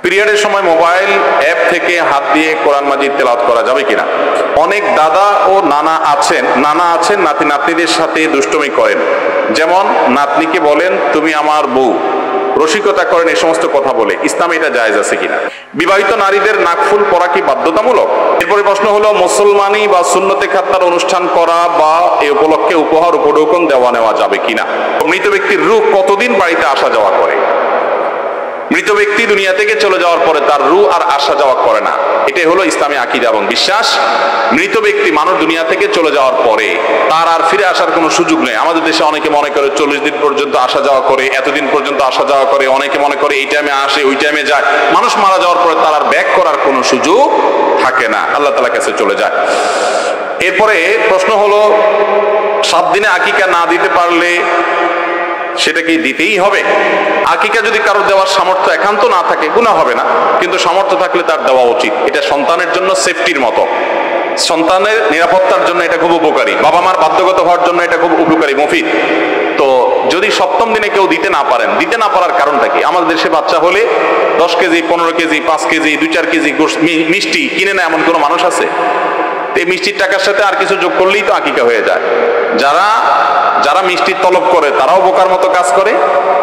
পিরিয়ডের সময় mobile app থেকে হাত দিয়ে কোরআন মাজিদ তেলাওয়াত করা যাবে কিনা? অনেক দাদা ও নানা আছেন নাতি নাতনিদের সাথে দুষ্টুমি করেন। যেমন নাতনিকে বলেন তুমি আমার বউ, রসিকতা করেন, এই সমস্ত কথা বলে। ইসলামে এটা জায়েজ আছে কিনা? বিবাহিত নারীদের নাকফুল পরা কি বাধ্যতামূলক? এরপরে প্রশ্ন হলো মুসলমানি বা সুন্নতে খাত্তার অনুষ্ঠান করা বা এই উপলক্ষে উপহার উপঢৌকন দেওয়া নেওয়া যাবে কিনা? মৃত ব্যক্তির রূহ কতদিন বাড়িতে আসা যাওয়া করে? মৃত ব্যক্তি দুনিয়া থেকে চলে যাওয়ার পরে তার রূহ আর আসা যাওয়া করে না। এটাই হলো ইসলামী আকীদা এবং বিশ্বাস। মৃত ব্যক্তি মানুষ দুনিয়া থেকে চলে যাওয়ার পরে তার আর ফিরে আসার কোনো সুযোগ নেই। আমাদের দেশে অনেকে মনে করে 40 দিন পর্যন্ত আসা যাওয়া করে, এতদিন পর্যন্ত আসা যাওয়া করে, অনেকে মনে করে এই টাইমে আসে ওই টাইমে যায়। মানুষ মারা যাওয়ার পরে তার আর ব্যাক করার কোনো সুযোগ থাকে না, আল্লাহ তাআলার কাছে চলে যায়। এরপরে প্রশ্ন হলো 7 দিনে আকিকা না দিতে পারলে সেটা কি দিতেই হবে? আকিকা যদি কারো দেওয়ার সামর্থ্য একান্ত না থাকে গুনাহ হবে না, কিন্তু সামর্থ্য থাকলে তার দেওয়া উচিত। এটা সন্তানের জন্য সেফটির মতো, সন্তানের নিরাপত্তার জন্য এটা খুব উপকারী, বাবা মার বাধ্যগত হওয়ার জন্য এটা খুব উপকারী, মুফিদ। তো যদি 7ম দিনে কেউ দিতে না পারেন, দিতে না পারার কারণটা কি? আমাদের দেশে বাচ্চা হলে 10 কেজি 15 কেজি 5 কেজি 2-4 কেজি মিষ্টি কিনে না এমন কোনো মানুষ আছে? এই মিষ্টির টাকার সাথে আর কিছু যোগ করলেই তো আকিকা হয়ে যায়। যারা মিষ্টির তলব করে তারাও বোকার মতো কাজ করে,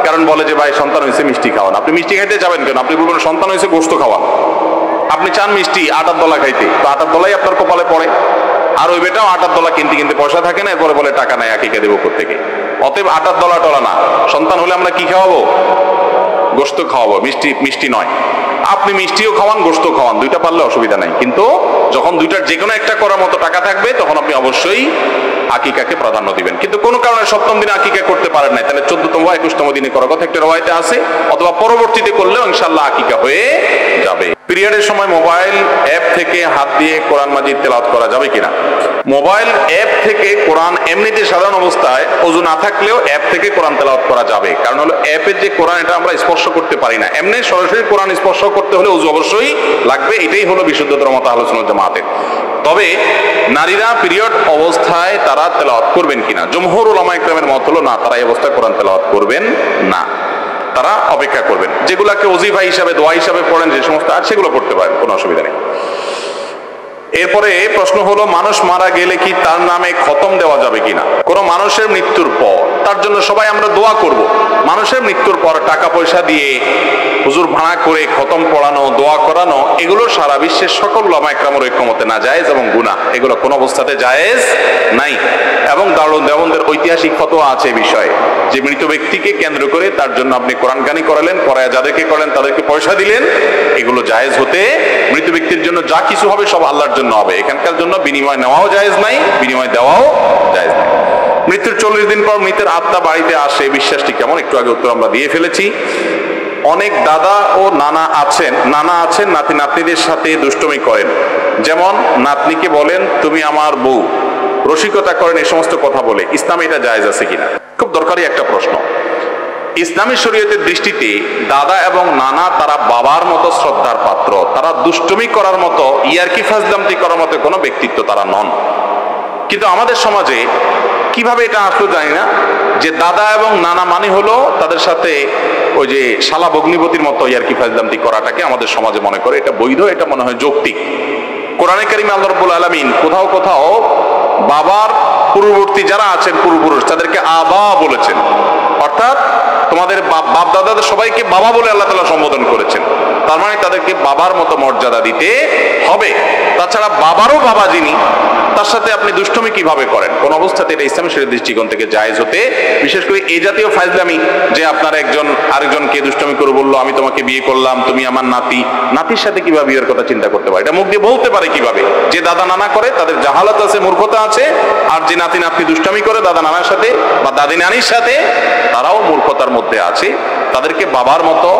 কারণ বলে যে ভাই সন্তান হয়েছে মিষ্টি খাওয়ান। আপনি মিষ্টি খাইতে যাবেন কেন? আপনি বলবেন সন্তান হয়েছে গোশত খাওয়ান। আপনি চান মিষ্টি আটার দলা খাইতে, তো আটার দলাই আপনার কপালে পড়ে। আর ওই বেটাও আটার দলা কিনতে পয়সা থাকে না, এরপরে বলে টাকা নাই, আকিকা দেবো কোত্থেকে? অতএব আটার দলা টলা না, সন্তান হলে আমরা কি খাওয়াবো? গোশত খাওয়াবো, মিষ্টি নয়। আপনি মিষ্টিও খাওয়ান গোশত খাওয়ান, দুইটা পারলে অসুবিধা নাই, কিন্তু যখন দুইটার যে কোনো একটা করার মতো টাকা থাকবে তখন আপনি অবশ্যই আকিকাকে প্রাধান্য দিবেন। কিন্তু কোনো কারণে 7ম দিনে আকিকা করতে পারেন নাই, তাহলে 14তম বা 21তম দিনে করার কথা একটা রওয়ায়েতে আছে, অথবা পরবর্তীতে করলেও ইনশাআল্লাহ আকিকা হয়ে যাবে। পিরিয়ডের সময় মোবাইল অ্যাপ থেকে হাত দিয়ে কোরআন মাজিদ তেলাওয়াত করা যাবে কিনা? মোবাইল অ্যাপ থেকে কোরআন এমনিতে সাধারণ অবস্থায় ওযু না থাকলেও অ্যাপ থেকে কোরআন তেলাওয়াত করা যাবে, কারণ হলো অ্যাপের যে কোরআন এটা আমরা স্পর্শ করতে পারি না। এমনি সরাসরি কোরআন স্পর্শ করতে হলে ওযু অবশ্যই লাগবে, এটাই হলো বিশুদ্ধতর মত আহলে সুন্নাত জামাতের। তবে নারীরা পিরিয়ড অবস্থায় তারা তেলাওয়াত করবেন কিনা? জমহুর উলামায়ে কেরামের মত হলো না, তারা এই অবস্থায় কোরআন তেলাওয়াত করবেন না, তারা অপেক্ষা করবেন। যেগুলাকে ওজিফা হিসাবে দোয়া হিসাবে পড়েন যে সমস্ত আর সেগুলো পড়তে পারেন, কোনো অসুবিধা নেই। এরপরে প্রশ্ন হলো মানুষ মারা গেলে কি তার নামে খতম দেওয়া যাবে কিনা? কোন মানুষের মৃত্যুর পর তার জন্য সবাই আমরা দোয়া করব। মানুষের মৃত্যুর পর টাকা পয়সা দিয়ে হুজুর ভাড়া করে খতম পড়ানো, দোয়া করানো, এগুলো সারা বিশ্বের সকল উলামায়ে কেরামের ঐক্যমতে নাজায়েজ এবং গুনাহ, এগুলো কোনো অবস্থাতে জায়েজ নাই। এবং দারুল দেওবন্দের ঐতিহাসিক ফতোয়া আছে এই বিষয়ে, যে মৃত ব্যক্তিকে কেন্দ্র করে তার জন্য আপনি কোরআন গানি করালেন, করায় যাদেরকে করেন তাদেরকে পয়সা দিলেন, এগুলো জায়েজ হতে, মৃত ব্যক্তির জন্য যা কিছু হবে সব আল্লাহর জন্য হবে, এখানকার জন্য বিনিময় নেওয়াও জায়েজ নাই, বিনিময় দেওয়াও জায়েজ নাই। মৃত্যুর 40 দিন পর মৃতের আত্মা বাড়িতে আসে, বিশ্বাসটি কেমন? একটু আগে উত্তর আমরা দিয়ে ফেলেছি। অনেক দাদা ও নানা আছেন নাতি নাতনিদের সাথে দুষ্টুমি করেন। যেমন নাতনিকে বলেন তুমি আমার বউ, রসিকতা করেন, এই সমস্ত কথা বলে। ইসলামে এটা জায়েজ আছে কিনা? খুব দরকারি একটা প্রশ্ন। ইসলামী শরীয়তের দৃষ্টিতে দাদা এবং নানা তারা বাবার মতো শ্রদ্ধার পাত্র, তারা দুষ্টুমি করার মতো, ইয়ারকি ফাজলামতি করার মতো কোনো ব্যক্তিত্ব তারা নন। কিন্তু আমাদের সমাজে কিভাবে এটা আসলে জানি না, যে দাদা এবং নানা মানে হলো তাদের সাথে ওই যে শালা ভগ্নিপতির মতো ইয়ারকি ফাজলামতি করাটাকে আমাদের সমাজে মনে করে এটা বৈধ, এটা মনে হয় যৌক্তিক। কোরআনে কারিমে আল্লাহ রাব্বুল আলামিন কোথাও কোথাও বাবার পূর্ববর্তী যারা আছেন পূর্বপুরুষ তাদেরকে আবা বলেছেন, অর্থাৎ তোমাদের বাপ দাদাদের সবাইকে বাবা বলে আল্লাহ তাআলা সম্বোধন করেছেন। তার মানে তাদেরকে বাবার মতো মর্যাদা দিতে হবে। তাছাড়া বাবারও বাবা যিনি, তার সাথে আপনি দুষ্টুমি কিভাবে করেন? কোন অবস্থাতে এটা ইসলামী শরীয়তের দৃষ্টিকোণ থেকে জায়েজ হতে, বিশেষ করে এই জাতীয় ফাজলামি, যে আপনার একজন আরেকজনকে দুষ্টুমি করে বললো আমি তোমাকে বিয়ে করলাম, তুমি আমার নাতির সাথে কিভাবে বিয়ের কথা চিন্তা করতে পারে? এটা মুখ দিয়ে বলতে পারে কিভাবে? যে দাদা নানা করে তাদের জাহালাত আছে, মূর্খতা আছে, আর যে নাতি দুষ্টুমি করে দাদা নানার সাথে বা দাদি নানির সাথে, তারাও মূর্খতার মধ্যে আছে। তাদেরকে বাবার মতো,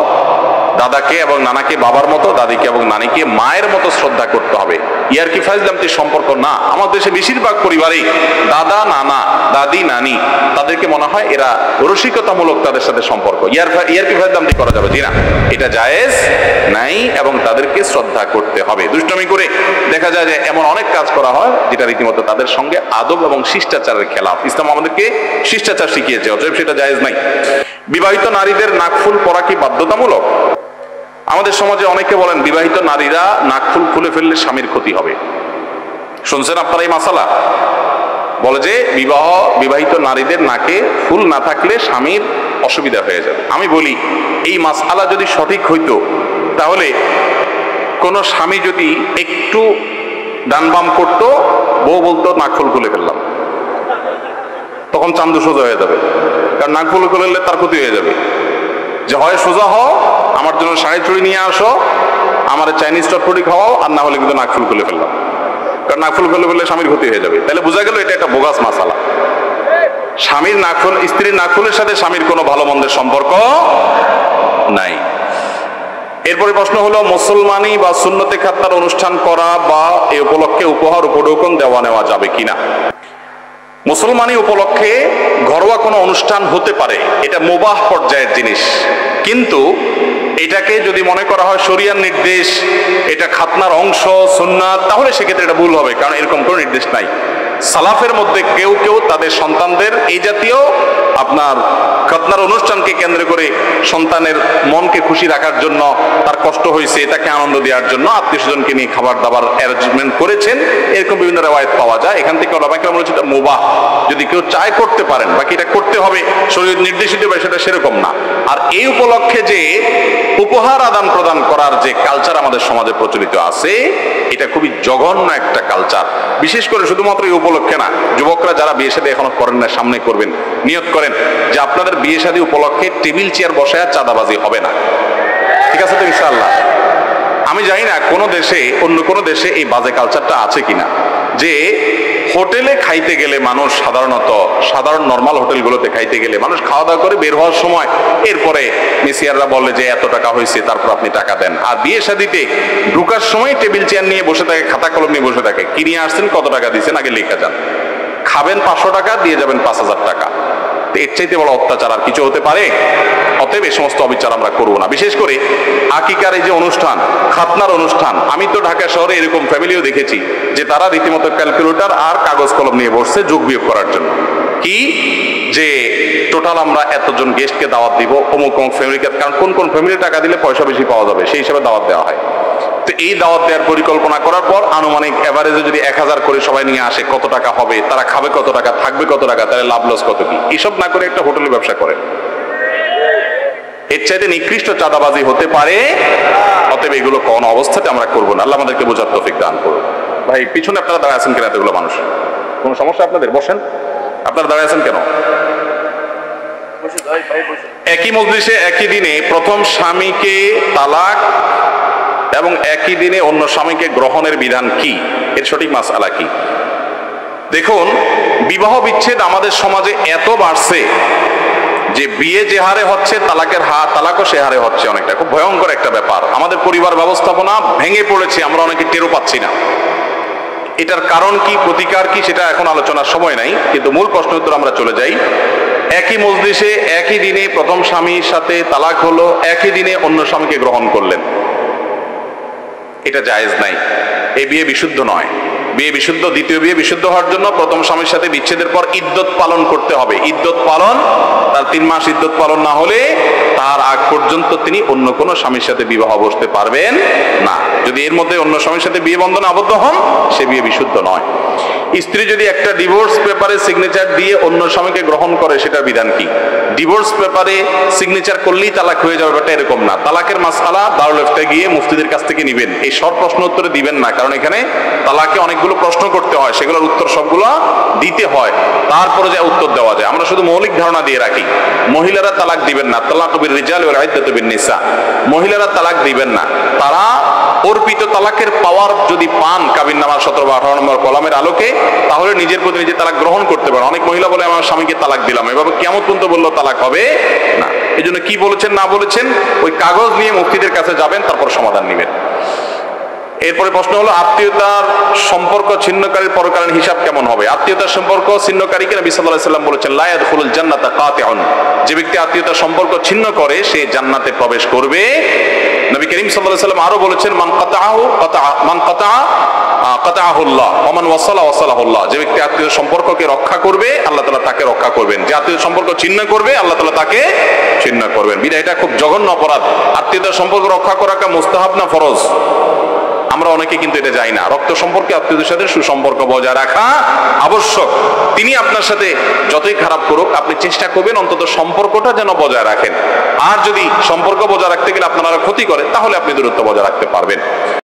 দাদাকে এবং নানাকে বাবার মতো, দাদিকে এবং নানিকে মায়ের মতো শ্রদ্ধা করতে হবে। ইয়ারকি ফাজলামতির সম্পর্ক না। আমাদের দেশে বেশিরভাগ পরিবারেই দাদা নানা দাদি নানি তাদেরকে মনে হয় এরা রসিকতামূলক তাদের সাথে সম্পর্ক, ইয়ারকি ফাজলামতি করা যাবে জি না, এটা জায়েজ নাই এবং তাদেরকে শ্রদ্ধা করতে হবে। দুষ্টমি করে দেখা যায় যে এমন অনেক কাজ করা হয় যেটা রীতিমতো তাদের সঙ্গে আদব এবং শিষ্টাচারের খেলাফ। ইসলাম আমাদেরকে শিষ্টাচার শিখিয়েছে, অতএব সেটা জায়েজ নাই। বিবাহিত নারীদের নাকফুল পরা কি বাধ্যতামূলক? আমাদের সমাজে অনেকে বলেন বিবাহিত নারীরা নাকফুল খুলে ফেললে স্বামীর ক্ষতি হবে। শুনছেন আপনারা এই মাসালা? বলে যে বিবাহিত নারীদের নাকে ফুল না থাকলে স্বামীর অসুবিধা হয়ে যাবে। আমি বলি এই মাসআলা যদি সঠিক হইতো তাহলে কোন স্বামী যদি একটু ডান বাম করতো, বউ বলতো নাকফুল খুলে ফেললাম, তখন চান্দু সোজা হয়ে যাবে। কারণ নাকফুল খুলে তার ক্ষতি হয়ে যাবে। যে হয় সোজা হও, আমার জন্য শাড়ি চুড়ি নিয়ে আসো, আমার চাইনিজ চটপটি খাওয়াও, আর না হলে কিন্তু নাকফুল খুলে ফেললাম। কারণ নাকফুল খুলে ফেললে স্বামীর ক্ষতি হয়ে যাবে। তাহলে বোঝা গেল এটা একটা বোগাস মাসালা। স্বামীর নাকফুল, স্ত্রীর নাকফুলের সাথে স্বামীর কোনো ভালো মন্দের সম্পর্ক নাই। এরপরে প্রশ্ন হলো মুসলমানি বা সুন্নতে খাতনার অনুষ্ঠান করা বা এই উপলক্ষে উপহার উপঢৌকন দেওয়া নেওয়া যাবে কিনা। মুসলমানি উপলক্ষে ঘরোয়া কোনো অনুষ্ঠান হতে পারে, এটা মুবাহ পর্যায়ের জিনিস, কিন্তু এটাকে যদি মনে করা হয় শরিয়ার নির্দেশ, এটা খাতনার অংশ সুন্নাত, তাহলে সেক্ষেত্রে এটা ভুল হবে, কারণ এরকম কোনো নির্দেশ নাই। সালাফের মধ্যে কেউ কেউ তাদের সন্তানদের এই জাতীয় আপনার খাতনার অনুষ্ঠানকে কেন্দ্র করে সন্তানের মনকে খুশি রাখার জন্য, তার কষ্ট হয়েছে তাকে আনন্দ দেওয়ার জন্য আত্মীয় স্বজনকে নিয়ে খাবার দাবার অ্যারেঞ্জমেন্ট করেছেন, এরকম বিভিন্ন রেওয়ায়েত পাওয়া যায়। এখান থেকে ওলামায়ে কেরাম বলেছে এটা মুবাহ, যদি কেউ চায় করতে পারেন, বাকি এটা করতে হবে শরীয়ত নির্দেশিত বিষয়টা সেরকম না। আর এই উপলক্ষে যে উপহার আদান প্রদান করার যে কালচার আমাদের সমাজে প্রচলিত আছে, এটা খুবই জঘন্য একটা কালচার। বিশেষ করে শুধুমাত্র এই উপলক্ষে না, যুবকরা যারা বিয়ে শাদী এখনো করেন না, সামনে করবেন, নিয়ত করেন যে আপনাদের বিয়ে শাদী উপলক্ষে টেবিল চেয়ার বসায় চাঁদাবাজি হবে না। ঠিক আছে তো ইনশাআল্লাহ? আমি জানি না কোন দেশে, অন্য কোন দেশে এই বাজে কালচারটা আছে কিনা, যে হোটেলে খাইতে গেলে মানুষ সাধারণ নর্মাল হোটেলগুলোতে খাইতে গেলে মানুষ খাওয়া দাওয়া করে বের হওয়ার সময় এরপরে মিসিয়াররা বলে যে এত টাকা হয়েছে, তারপর আপনি টাকা দেন। আর বিয়ে শাদীতে ঢুকার সময় টেবিল চেয়ার নিয়ে বসে থাকে, খাতা কলম নিয়ে বসে থাকে, কি নিয়ে আসছেন, কত টাকা দিয়েছেন, আগে লেখা যান, খাবেন 500 টাকা, দিয়ে যাবেন 5000 টাকা। এর চাইতে বড় অত্যাচার আর কিছু হতে পারে? অতএব এই সমস্ত অবিচার আমরা করবো না। বিশেষ করে আকিকার এই যে অনুষ্ঠান, খাতনার অনুষ্ঠান, আমি তো ঢাকা শহরে এরকম ফ্যামিলিও দেখেছি যে তারা রীতিমতো ক্যালকুলেটর আর কাগজ কলম নিয়ে বসছে যোগ বিয়োগ করার জন্য। কি যে টোটাল আমরা এতজন গেস্টকে দাওয়াত দিব অমুক অমুক ফ্যামিলিকে, কারণ কোন কোন ফ্যামিলি টাকা দিলে পয়সা বেশি পাওয়া যাবে সেই হিসাবে দাওয়াত দেওয়া হয়। তো এই দাওয়াত দেওয়ার পরিকল্পনা করার পর আনুমানিক এভারেজে যদি 1000 করে সবাই নিয়ে আসে, কত টাকা হবে, তারা খাবে কত টাকা, থাকবে কত টাকা, তাহলে লাভ লস কত কি, এসব না করে একটা হোটেলের ব্যবসা করেন। এর চাইতে নিকৃষ্ট চাঁদাবাজি হতে পারে। অতএব এগুলো কোন অবস্থাতে আমরা করবো না। আল্লাহ আমাদেরকে বোঝার তৌফিক দান করুন। ভাই পিছনে আপনারা দাঁড়ায় আছেন কেন? এতগুলো মানুষ, কোনো সমস্যা আপনাদের? বসেন। আপনারা দাঁড়ায় আছেন কেন? একই মজলিসে একই দিনে প্রথম স্বামীকে তালাক এবং একই দিনে অন্য স্বামীকে গ্রহণের বিধান কি, এর সঠিক মাসআলা কি? দেখুন, বিবাহ বিচ্ছেদ আমাদের সমাজে এত বাড়ছে যে বিয়ে যে হারে হচ্ছে তালাকও সে হারে হচ্ছে। অনেকটা খুব ভয়ঙ্কর একটা ব্যাপার। আমাদের পরিবার ব্যবস্থাপনা ভেঙে পড়েছে, আমরা অনেকে টেরও পাচ্ছি না। এটার কারণ কি, প্রতিকার কি, সেটা এখন আলোচনার সময় নাই, কিন্তু মূল প্রশ্ন উত্তর আমরা চলে যাই। একই মজলিসে একই দিনে প্রথম স্বামীর সাথে তালাক হলো, একই দিনে অন্য স্বামীকে গ্রহণ করলেন, এটা জায়েজ নাই। এই বিয়ে বিশুদ্ধ নয়। বিয়ে বিশুদ্ধ, দ্বিতীয় বিয়ে বিশুদ্ধ হওয়ার জন্য প্রথম স্বামীর সাথে বিচ্ছেদের পর ইদ্যত পালন করতে হবে। ইদ্যত পালন, তার 3 মাস ইদ্যত পালন না হলে তার আগ পর্যন্ত তিনি অন্য কোনো স্বামীর সাথে বিবাহ বসতে পারবেন না। যদি এর মধ্যে অন্য স্বামীর সাথে বিয়ে বন্ধনে আবদ্ধ হন, সে বিয়ে বিশুদ্ধ নয়। স্ত্রী যদি একটা ডিভোর্স পেপারে সিগনেচার দিয়ে অন্য স্বামীকে গ্রহণ করে, সেটার বিধান কি? ডিভোর্স পেপারে সিগনেচার করলেই তালাক হয়ে যাবে ব্যাপারটা এরকম না। তালাকের মাসআলা দারুল ইফতা গিয়ে মুফতিদের কাছ থেকে নিবেন, এই সব প্রশ্ন উত্তরে দিবেন না, কারণ এখানে তালাকে অনেকগুলো প্রশ্ন করতে হয়, সেগুলোর উত্তর সবগুলো দিতে হয়, তারপরে যা উত্তর দেওয়া যায়। আমরা শুধু মৌলিক ধারণা দিয়ে রাখি, মহিলারা তালাক দিবেন না, তালাক বির রিজাল ওয়াল ইদ্দাতু বিন নিসা, মহিলারা তালাক দিবেন না। তারা অর্পিত তালাকের পাওয়ার যদি পান কাবিননামার 17 বা 18 নম্বর কলামের আলোকে, তাহলে নিজের প্রতি নিজে তালাক গ্রহণ করতে পারে। অনেক মহিলা বলে আমার স্বামীকে তালাক দিলাম, এভাবে কিয়ামত পর্যন্ত বললেও তালাক হবে না। এই জন্য কি বলেছেন না বলেছেন ওই কাগজ নিয়ে মুফতিদের কাছে যাবেন, তারপর সমাধান নেবেন। 2 নম্বর, 2 নম্বর এরপরে প্রশ্ন হলো, আত্মীয়তার সম্পর্ক ছিন্নকারীর পরকালীন হিসাব কেমন হবে? আত্মীয়তার সম্পর্ক ছিন্নকারীকে নবী সাল্লাল্লাহু আলাইহি ওয়াসাল্লাম বলেছেন, লা ইয়াদখুলুল জান্নাতা কাতিউন, যে ব্যক্তি আত্মীয়তার সম্পর্ক ছিন্ন করে সে জান্নাতে প্রবেশ করবে। নবী করিম সাল্লাল্লাহু আলাইহি ওয়াসাল্লাম আরো বলেছেন, মান কাতাআহুল্লাহ ওয়া মান ওয়াসালাহুল্লাহ, যে ব্যক্তি আত্মীয় সম্পর্ককে রক্ষা করবে আল্লাহ তাআলা তাকে রক্ষা করবেন, যে আত্মীয় সম্পর্ক ছিন্ন করবে আল্লাহ তাআলা তাকে ছিন্ন করবেন। বিধায় এটা খুব জঘন্য অপরাধ। আত্মীয়তার সম্পর্ক রক্ষা করাটা মুস্তাহাব না ফরজ? আমরা অনেকে কিন্তু এটা জানি না। রক্ত সম্পর্কে আত্মীয়দের সাথে সুসম্পর্ক বজায় রাখা আবশ্যক। তিনি আপনার সাথে যতই খারাপ করুক, আপনি চেষ্টা করবেন অন্তত সম্পর্কটা যেন বজায় রাখেন। আর যদি সম্পর্ক বজায় রাখতে গেলে আপনার আরো ক্ষতি করে, তাহলে আপনি দূরত্ব বজায় রাখতে পারবেন।